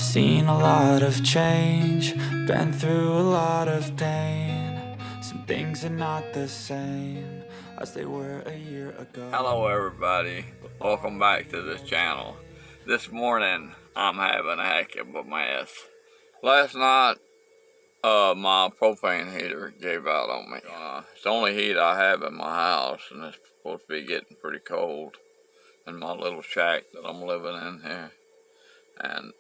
I've seen a lot of change, been through a lot of pain. Some things are not the same as they were a year ago. Hello everybody, welcome back to this channel. This morning I'm having a heck of a mess. Last night my propane heater gave out on me. It's the only heat I have in my house, and it's supposed to be getting pretty cold in my little shack that I'm living in here. And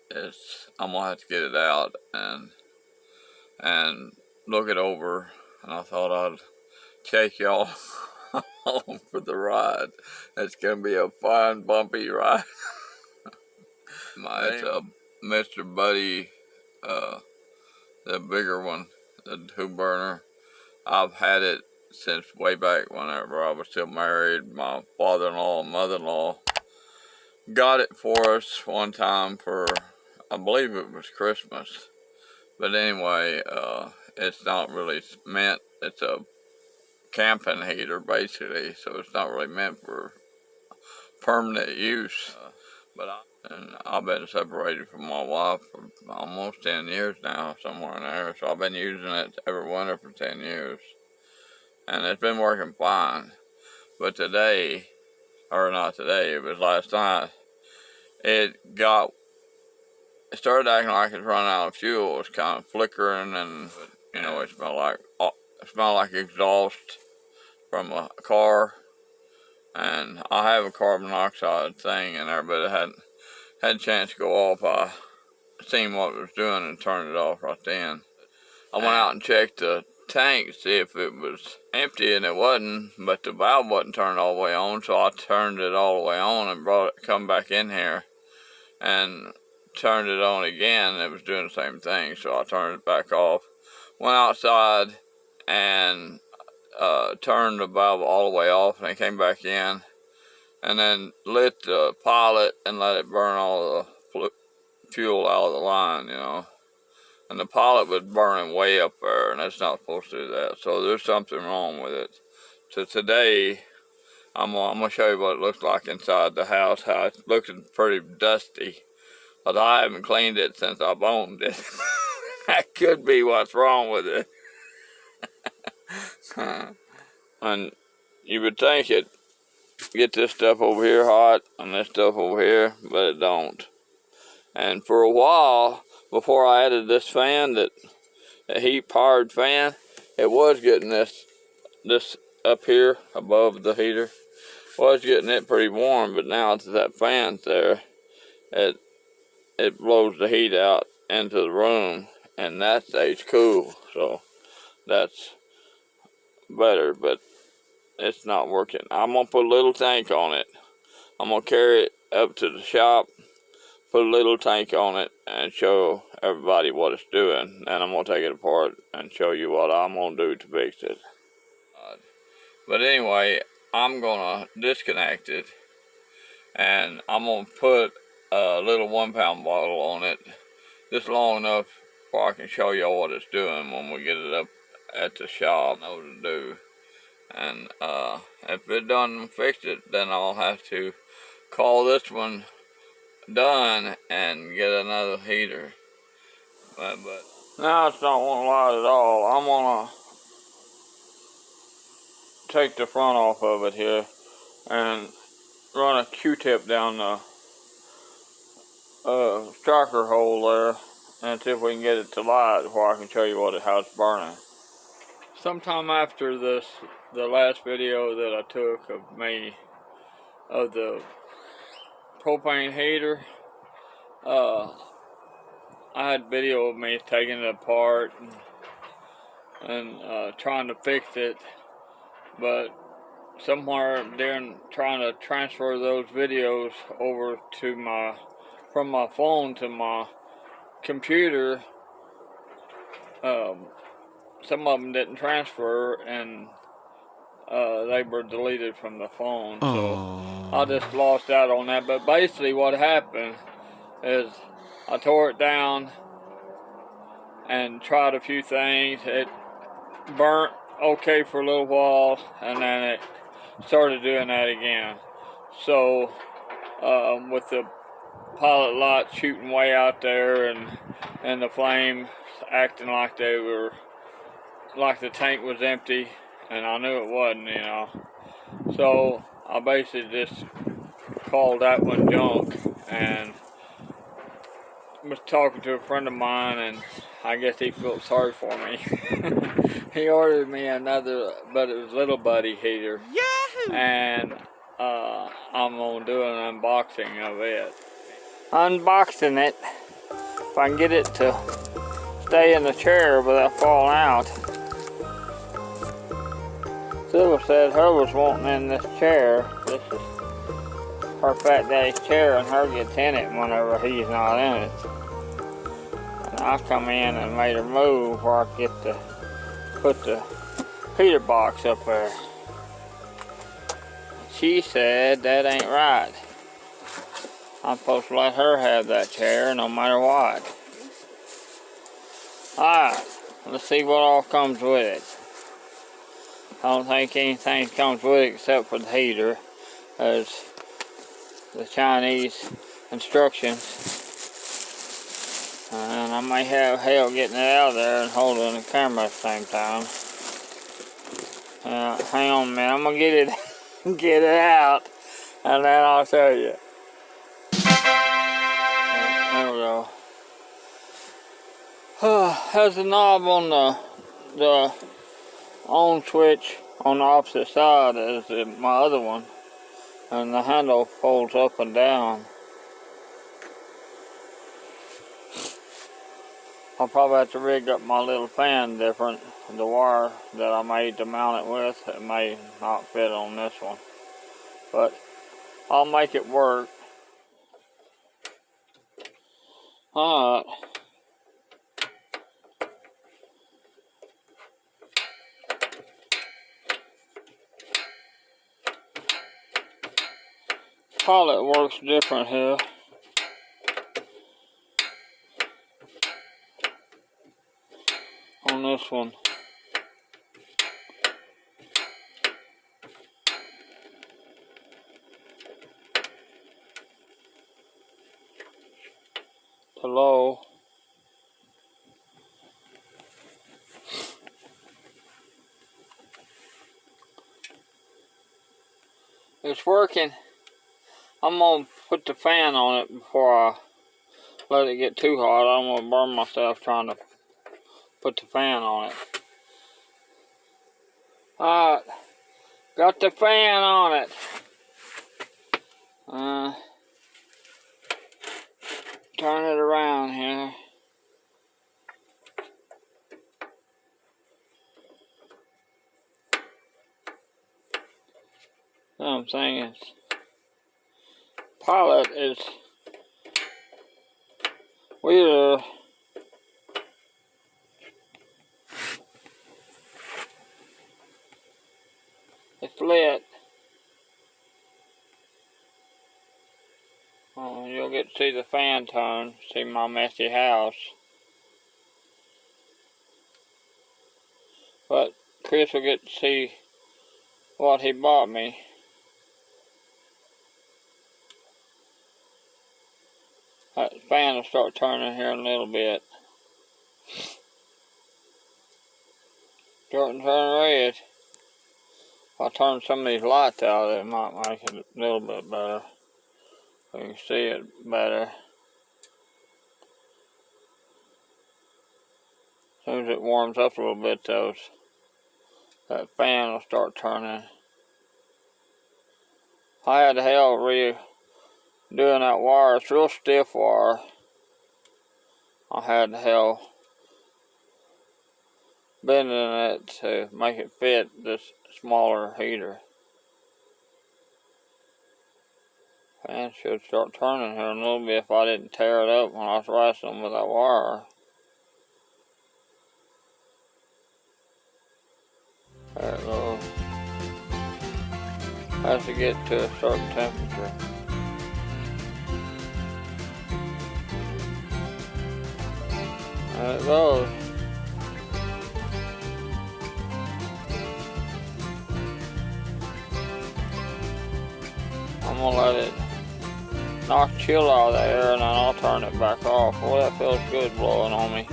I'm gonna have to get it out and look it over, and I thought I'd take y'all home for the ride. It's gonna be a fun, bumpy ride. It's a Mr. Buddy, the bigger one, the 2-burner. I've had it since way back whenever I was still married. My father-in-law and mother-in-law got it for us one time for, I believe it was Christmas. But anyway, it's not really meant, it's a camping heater basically, so it's not really meant for permanent use. And I've been separated from my wife for almost 10 years now, somewhere in there, so I've been using it every winter for 10 years. And it's been working fine. But today, or not today, it was last night, it started acting like it's run out of fuel. It was kind of flickering, and you know, it smelled like exhaust from a car. And I have a carbon monoxide thing in there, but it hadn't had a chance to go off. I seen what it was doing and turned it off right then. I went out and checked the tank to see if it was empty, and it wasn't, but the valve wasn't turned all the way on, so I turned it all the way on and come back in here and turned it on again. It was doing the same thing, so I turned it back off. Went outside and turned the valve all the way off, and it came back in, and then lit the pilot and let it burn all the fuel out of the line, you know. And the pilot was burning way up there, and it's not supposed to do that. So there's something wrong with it. So today, I'm gonna show you what it looks like inside the house, how it's looking pretty dusty. But I haven't cleaned it since I've owned it. That could be what's wrong with it. And you would think it get this stuff over here hot and this stuff over here, but it don't. And for a while, before I added this fan, that heat-powered fan, it was getting this up here above the heater, was getting it pretty warm. But now it's that fan's there, it blows the heat out into the room, and that stays cool. So that's better, but it's not working. I'm gonna put a little tank on it. I'm gonna carry it up to the shop, put a little tank on it, and show everybody what it's doing. And I'm gonna take it apart and show you what I'm gonna do to fix it. But anyway, I'm gonna disconnect it, and I'm gonna put a little 1-pound bottle on it, just long enough where I can show you what it's doing when we get it up at the shop. I know what to do. And if it doesn't fix it, then I'll have to call this one done and get another heater. But now it's not want to light at all. I'm gonna take the front off of it here and run a Q-tip down the striker hole there, and see if we can get it to light where I can show you how it's burning. Sometime after the last video that I took of me of the propane heater, I had video of me taking it apart and trying to fix it, but somewhere during trying to transfer those videos over to from my phone to my computer, some of them didn't transfer, and they were deleted from the phone. So I just lost out on that. But basically what happened is I tore it down and tried a few things. It burnt okay for a little while, and then it started doing that again. So with the pilot lights shooting way out there, and the flames acting like they were, like the tank was empty, and I knew it wasn't, you know. So I basically just called that one junk, and was talking to a friend of mine, and I guess he felt sorry for me. He ordered me another, but it was Little Buddy heater. Yahoo! And I'm gonna do an unboxing of it. Unboxing it, if I can get it to stay in the chair without falling out. Silver said her was wanting in this chair. This is her fat daddy's chair, and her gets in it whenever he's not in it. And I come in and made her move where I get to put the heater box up there. She said that ain't right. I'm supposed to let her have that chair no matter what. Alright, let's see what all comes with it. I don't think anything comes with it except for the heater, as the Chinese instructions. And I may have hell getting it out of there and holding the camera at the same time. Hang on a minute, I'm gonna get it out, and then I'll show you. There we go. Has a knob on the on switch on the opposite side as my other one, and the handle folds up and down. I'll probably have to rig up my little fan different. The wire that I made to mount it with, it may not fit on this one, but I'll make it work. Alright. Pilot works different here. On this one. To low. It's working. I'm gonna put the fan on it before I let it get too hot. I don't want to burn myself trying to put the fan on it. Alright, got the fan on it. Turn it around here. I'm saying pilot is weird. It's lit. You'll get to see the fan turn, see my messy house. But Chris will get to see what he bought me. That fan will start turning here in a little bit. Starting to turn red. If I turn some of these lights out, it might make it a little bit better. So you can see it better. As soon as it warms up a little bit, that fan will start turning. I had hell doing that wire. It's real stiff wire. I had hell bending it to make it fit this smaller heater. Fan should start turning here in a little bit if I didn't tear it up when I was wrestling with that wire. There it goes. Has to get to a certain temperature. There it goes. I'm gonna let it knock chill out of the air, and then I'll turn it back off. Boy, that feels good blowing on me.